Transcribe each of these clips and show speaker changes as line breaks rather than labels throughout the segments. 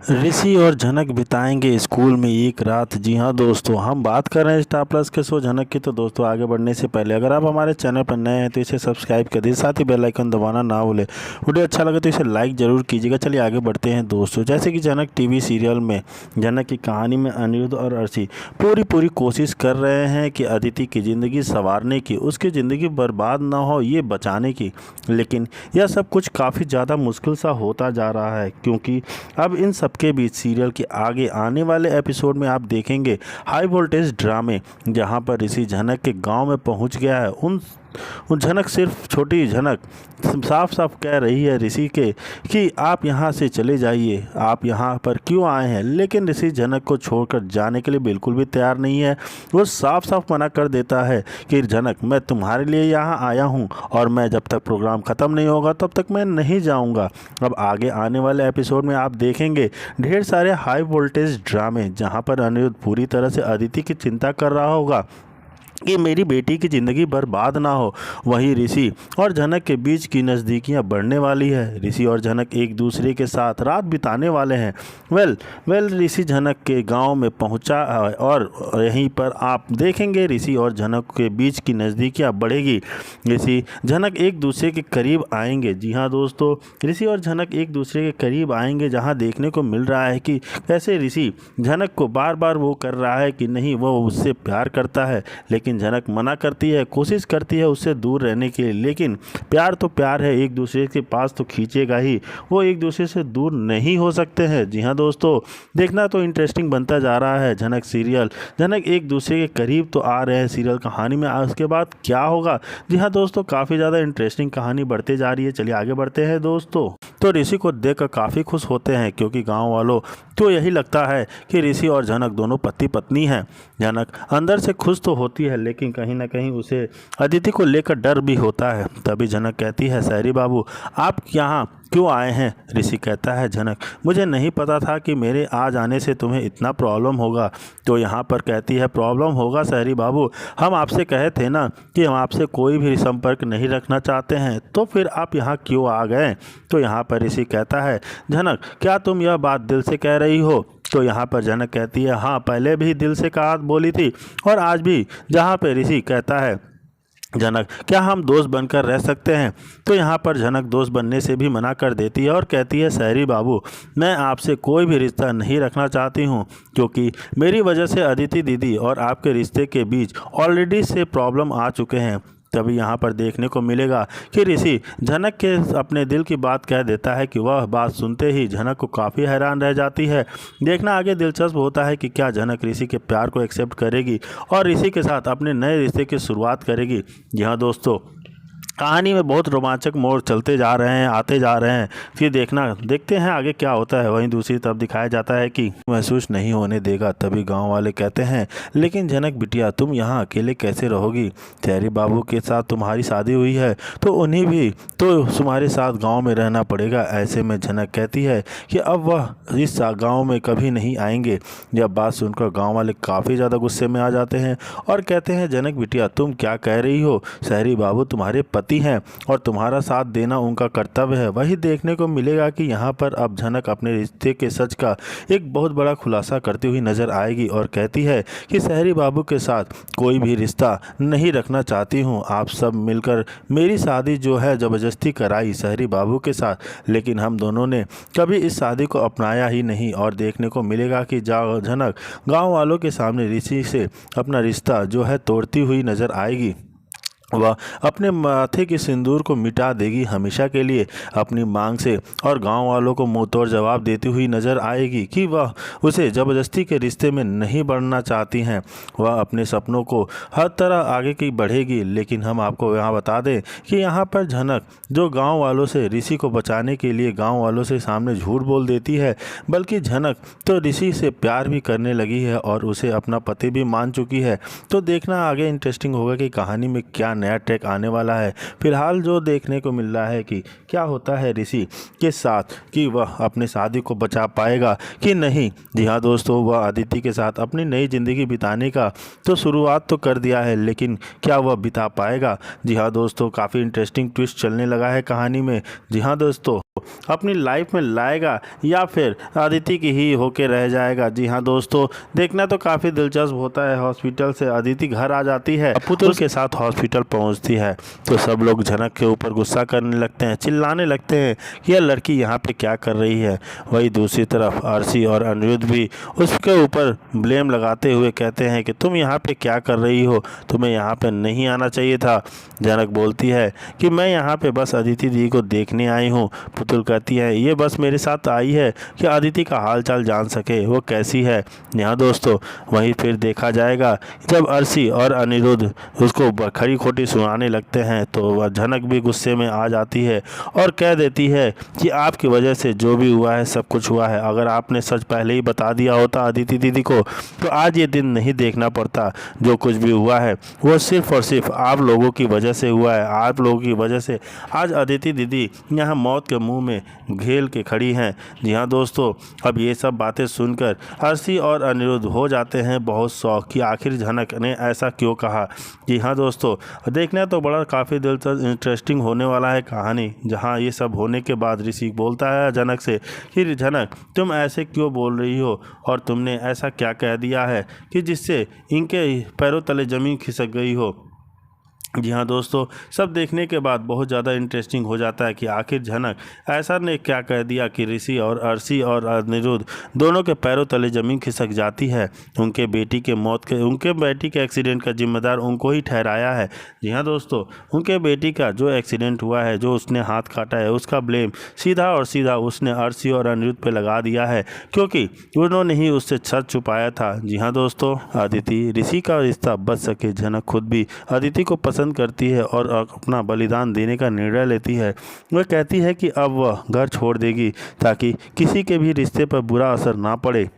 ऋषि और झनक बिताएंगे स्कूल में एक रात। जी हाँ दोस्तों, हम बात कर रहे हैं स्टार प्लस के शो झनक की। तो दोस्तों आगे बढ़ने से पहले अगर आप हमारे चैनल पर नए हैं तो इसे सब्सक्राइब कर दीजिए, साथ ही बेल आइकन दबाना ना भूलें। वीडियो अच्छा लगे तो इसे लाइक ज़रूर कीजिएगा। चलिए आगे बढ़ते हैं दोस्तों। जैसे कि झनक टीवी सीरियल में झनक की कहानी में अनिरुद्ध और अर्शी पूरी कोशिश कर रहे हैं कि अदिति की ज़िंदगी संवारने की, उसकी ज़िंदगी बर्बाद ना हो ये बचाने की। लेकिन यह सब कुछ काफ़ी ज़्यादा मुश्किल सा होता जा रहा है, क्योंकि अब इन सब के बीच सीरियल के आगे आने वाले एपिसोड में आप देखेंगे हाई वोल्टेज ड्रामे, जहां पर ऋषि झनक के गांव में पहुंच गया है। उन झनक सिर्फ छोटी झनक साफ साफ कह रही है ऋषि के कि आप यहां से चले जाइए, आप यहां पर क्यों आए हैं। लेकिन ऋषि झनक को छोड़कर जाने के लिए बिल्कुल भी तैयार नहीं है। वो साफ साफ मना कर देता है कि झनक, मैं तुम्हारे लिए यहां आया हूं और मैं जब तक प्रोग्राम ख़त्म नहीं होगा तब तक मैं नहीं जाऊंगा। अब आगे आने वाले एपिसोड में आप देखेंगे ढेर सारे हाई वोल्टेज ड्रामे, जहां पर अनिरुद्ध पूरी तरह से अदिति की चिंता कर रहा होगा कि मेरी बेटी की ज़िंदगी बर्बाद ना हो। वहीं ऋषि और झनक के बीच की नज़दीकियां बढ़ने वाली है। ऋषि और झनक एक दूसरे के साथ रात बिताने वाले हैं। वेल ऋषि झनक के गांव में पहुंचा है और यहीं पर आप देखेंगे ऋषि और झनक के बीच की नज़दीकियां बढ़ेगी। ऋषि झनक एक दूसरे के करीब आएंगे। जी हाँ दोस्तों, ऋषि और झनक एक दूसरे के करीब आएंगे, जहाँ देखने को मिल रहा है कि कैसे ऋषि झनक को बार बार वो कर रहा है कि नहीं, वो उससे प्यार करता है। लेकिन झनक मना करती है, कोशिश करती है उससे दूर रहने के लिए। लेकिन प्यार तो प्यार है, एक दूसरे के पास तो खींचेगा ही, वो एक दूसरे से दूर नहीं हो सकते हैं। जी हाँ दोस्तों, देखना तो इंटरेस्टिंग बनता जा रहा है झनक सीरियल। झनक एक दूसरे के करीब तो आ रहे हैं सीरियल कहानी में, उसके बाद क्या होगा। जी हाँ दोस्तों, काफ़ी ज़्यादा इंटरेस्टिंग कहानी बढ़ते जा रही है। चलिए आगे बढ़ते हैं दोस्तों। तो ऋषि को देखकर काफ़ी खुश होते हैं, क्योंकि गांव वालों तो यही लगता है कि ऋषि और झनक दोनों पति पत्नी हैं। झनक अंदर से खुश तो होती है, लेकिन कहीं ना कहीं उसे अदिति को लेकर डर भी होता है। तभी झनक कहती है, सहरी बाबू आप यहाँ क्यों आए हैं। ऋषि कहता है, झनक मुझे नहीं पता था कि मेरे आ जाने से तुम्हें इतना प्रॉब्लम होगा। तो यहाँ पर कहती है, प्रॉब्लम होगा सहरी बाबू, हम आपसे कहे थे ना कि हम आपसे कोई भी संपर्क नहीं रखना चाहते हैं, तो फिर आप यहाँ क्यों आ गए। तो यहाँ पर ऋषि कहता है, झनक क्या तुम यह बात दिल से कह रही हो। तो यहाँ पर झनक कहती है, हाँ पहले भी दिल से कहा बोली थी और आज भी। जहाँ पे ऋषि कहता है, झनक क्या हम दोस्त बनकर रह सकते हैं। तो यहाँ पर झनक दोस्त बनने से भी मना कर देती है और कहती है, सहरी बाबू मैं आपसे कोई भी रिश्ता नहीं रखना चाहती हूँ, क्योंकि मेरी वजह से अदिति दीदी और आपके रिश्ते के बीच ऑलरेडी से प्रॉब्लम आ चुके हैं। तभी यहाँ पर देखने को मिलेगा कि ऋषि झनक के अपने दिल की बात कह देता है कि वह बात सुनते ही झनक को काफ़ी हैरान रह जाती है। देखना आगे दिलचस्प होता है कि क्या झनक ऋषि के प्यार को एक्सेप्ट करेगी और ऋषि के साथ अपने नए रिश्ते की शुरुआत करेगी। जी हाँ दोस्तों, कहानी में बहुत रोमांचक मोड़ चलते जा रहे हैं, आते जा रहे हैं। फिर देखते हैं आगे क्या होता है। वहीं दूसरी तरफ दिखाया जाता है कि महसूस नहीं होने देगा। तभी गांव वाले कहते हैं, लेकिन झनक बिटिया तुम यहाँ अकेले कैसे रहोगी। सहरी बाबू के साथ तुम्हारी शादी हुई है तो उन्हें भी तो तुम्हारे साथ गाँव में रहना पड़ेगा। ऐसे में झनक कहती है कि अब वह इस गाँव में कभी नहीं आएंगे। यह बात सुनकर गाँव वाले काफ़ी ज़्यादा गुस्से में आ जाते हैं और कहते हैं, झनक बिटिया तुम क्या कह रही हो। सहरी बाबू तुम्हारे पति हैं और तुम्हारा साथ देना उनका कर्तव्य है। वही देखने को मिलेगा कि यहाँ पर अब झनक अपने रिश्ते के सच का एक बहुत बड़ा खुलासा करती हुई नजर आएगी और कहती है कि सहरी बाबू के साथ कोई भी रिश्ता नहीं रखना चाहती हूँ। आप सब मिलकर मेरी शादी जो है ज़बरदस्ती कराई सहरी बाबू के साथ, लेकिन हम दोनों ने कभी इस शादी को अपनाया ही नहीं। और देखने को मिलेगा कि झनक गाँव वालों के सामने ऋषि से अपना रिश्ता जो है तोड़ती हुई नजर आएगी। वह अपने माथे के सिंदूर को मिटा देगी हमेशा के लिए अपनी मांग से, और गांव वालों को मुंह तोड़ जवाब देती हुई नजर आएगी कि वह उसे ज़बरदस्ती के रिश्ते में नहीं बढ़ना चाहती हैं। वह अपने सपनों को हर तरह आगे की बढ़ेगी। लेकिन हम आपको यहाँ बता दें कि यहाँ पर झनक जो गाँव वालों से ऋषि को बचाने के लिए गाँव वालों से सामने झूठ बोल देती है, बल्कि झनक तो ऋषि से प्यार भी करने लगी है और उसे अपना पति भी मान चुकी है। तो देखना आगे इंटरेस्टिंग होगा कि कहानी में क्या नया ट्रैक आने वाला है। फिलहाल जो देखने को मिल रहा है कि क्या होता है ऋषि के साथ, कि वह अपनी शादी को बचा पाएगा कि नहीं। जी हाँ दोस्तों, वह अदिति के साथ अपनी नई ज़िंदगी बिताने का तो शुरुआत तो कर दिया है, लेकिन क्या वह बिता पाएगा। जी हाँ दोस्तों, काफ़ी इंटरेस्टिंग ट्विस्ट चलने लगा है कहानी में। जी हाँ दोस्तों। अपनी लाइफ में लाएगा या फिर अदिति की ही होके रह जाएगा। जी हाँ दोस्तों, देखना तो काफ़ी दिलचस्प होता है। हॉस्पिटल से अदिति घर आ जाती है, पुतुल के साथ हॉस्पिटल पहुंचती है तो सब लोग झनक के ऊपर गुस्सा करने लगते हैं, चिल्लाने लगते हैं कि यह लड़की यहाँ पे क्या कर रही है। वही दूसरी तरफ आरसी और अनिरुद्ध भी उसके ऊपर ब्लेम लगाते हुए कहते हैं कि तुम यहाँ पे क्या कर रही हो, तुम्हें यहाँ पे नहीं आना चाहिए था। झनक बोलती है कि मैं यहाँ पे बस अदिति दी को देखने आई हूँ। पुतुल कहती है ये बस मेरे साथ आई है कि अदिति का हालचाल जान सके वो कैसी है। यहाँ दोस्तों वहीं फिर देखा जाएगा जब अर्शी और अनिरुद्ध उसको खरी खोटी सुनाने लगते हैं तो वह झनक भी गुस्से में आ जाती है और कह देती है कि आपकी वजह से जो भी हुआ है सब कुछ हुआ है। अगर आपने सच पहले ही बता दिया होता अदिति दीदी को तो आज ये दिन नहीं देखना पड़ता। जो कुछ भी हुआ है वो सिर्फ और सिर्फ आप लोगों की वजह से हुआ है। आप लोगों की वजह से आज अदिति दीदी यहाँ मौत के मुंह में घेल के खड़ी हैं। जी हाँ दोस्तों, अब ये सब बातें सुनकर अर्शी और अनिरुद्ध हो जाते हैं बहुत शौक कि आखिर झनक ने ऐसा क्यों कहा। जी हाँ दोस्तों, देखना तो बड़ा काफ़ी दिलचस्प इंटरेस्टिंग होने वाला है कहानी। जहाँ ये सब होने के बाद ऋषि बोलता है झनक से कि झनक तुम ऐसे क्यों बोल रही हो और तुमने ऐसा क्या कह दिया है कि जिससे इनके पैरों तले ज़मीन खिसक गई हो। जी हाँ दोस्तों, सब देखने के बाद बहुत ज़्यादा इंटरेस्टिंग हो जाता है कि आखिर झनक ऐसा ने क्या कह दिया कि ऋषि और अर्शी और अनिरुद्ध दोनों के पैरों तले ज़मीन खिसक जाती है। उनके बेटी के एक्सीडेंट का जिम्मेदार उनको ही ठहराया है। जी हाँ दोस्तों, उनके बेटी का जो एक्सीडेंट हुआ है, जो उसने हाथ काटा है, उसका ब्लेम सीधा और सीधा उसने अर्शी और अनिरुद्ध पे लगा दिया है क्योंकि उन्होंने ही उससे सच छुपाया था। जी हाँ दोस्तों, अदिति ऋषि का रिश्ता बच सके, झनक खुद भी अदिति को पसंद करती है और अपना बलिदान देने का निर्णय लेती है। वह कहती है कि अब वह घर छोड़ देगी ताकि किसी के भी रिश्ते पर बुरा असर ना पड़े।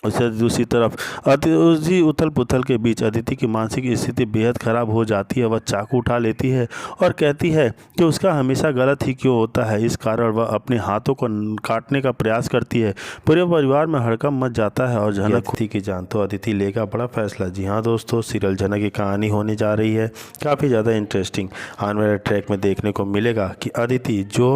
उसे दूसरी तरफ उसी उथल पुथल के बीच अदिति की मानसिक स्थिति बेहद ख़राब हो जाती है। वह चाकू उठा लेती है और कहती है कि उसका हमेशा गलत ही क्यों होता है। इस कारण वह अपने हाथों को काटने का प्रयास करती है। पूरे परिवार में हड़कंप मच जाता है और झनक की जान तो अदिति लेगा बड़ा फैसला। जी हाँ दोस्तों, सीरियल झनक की कहानी होने जा रही है काफ़ी ज़्यादा इंटरेस्टिंग। आने वाले ट्रैक में देखने को मिलेगा कि अदिति जो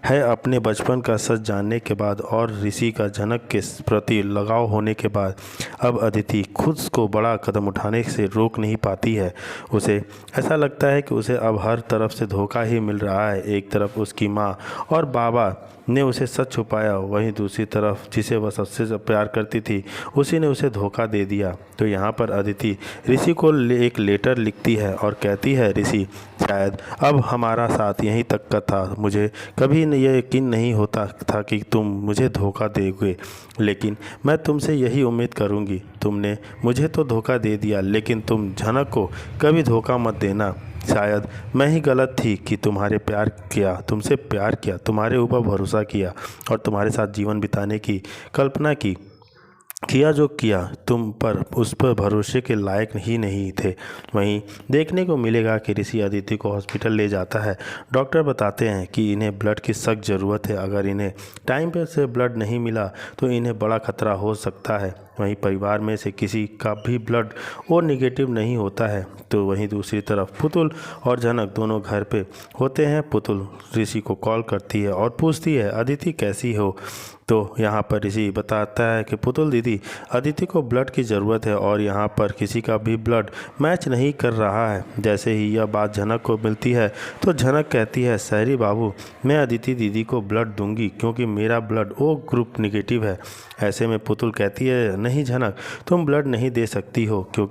है अपने बचपन का सच जानने के बाद और ऋषि का झनक के प्रति लगाव होने के बाद अब अदिति खुद को बड़ा कदम उठाने से रोक नहीं पाती है। उसे ऐसा लगता है कि उसे अब हर तरफ से धोखा ही मिल रहा है। एक तरफ उसकी माँ और बाबा ने उसे सच छुपाया, वहीं दूसरी तरफ जिसे वह सबसे प्यार करती थी उसी ने उसे धोखा दे दिया। तो यहाँ पर अदिति ऋषि को एक लेटर लिखती है और कहती है ऋषि शायद अब हमारा साथ यहीं तक का था। मुझे कभी ये यकीन नहीं होता था कि तुम मुझे धोखा दोगे, लेकिन मैं तुमसे यही उम्मीद करूँगी। तुमने मुझे तो धोखा दे दिया, लेकिन तुम झनक को कभी धोखा मत देना। शायद मैं ही गलत थी कि तुमसे प्यार किया, तुम्हारे ऊपर भरोसा किया और तुम्हारे साथ जीवन बिताने की कल्पना किया जो किया, तुम पर उस पर भरोसे के लायक ही नहीं थे। वहीं देखने को मिलेगा कि ऋषि अदिति को हॉस्पिटल ले जाता है। डॉक्टर बताते हैं कि इन्हें ब्लड की सख्त ज़रूरत है। अगर इन्हें टाइम पे से ब्लड नहीं मिला तो इन्हें बड़ा खतरा हो सकता है। वहीं परिवार में से किसी का भी ब्लड ओ नेगेटिव नहीं होता है। तो वहीं दूसरी तरफ पुतुल और झनक दोनों घर पे होते हैं। पुतुल ऋषि को कॉल करती है और पूछती है अदिति कैसी हो। तो यहाँ पर ऋषि बताता है कि पुतुल दीदी अदिति को ब्लड की ज़रूरत है और यहाँ पर किसी का भी ब्लड मैच नहीं कर रहा है। जैसे ही यह बात झनक को मिलती है तो झनक कहती है सहरी बाबू मैं अदिति दीदी को ब्लड दूंगी क्योंकि मेरा ब्लड ओ ग्रुप नेगेटिव है। ऐसे में पुतुल कहती है नहीं झनक तुम ब्लड नहीं दे सकती हो क्योंकि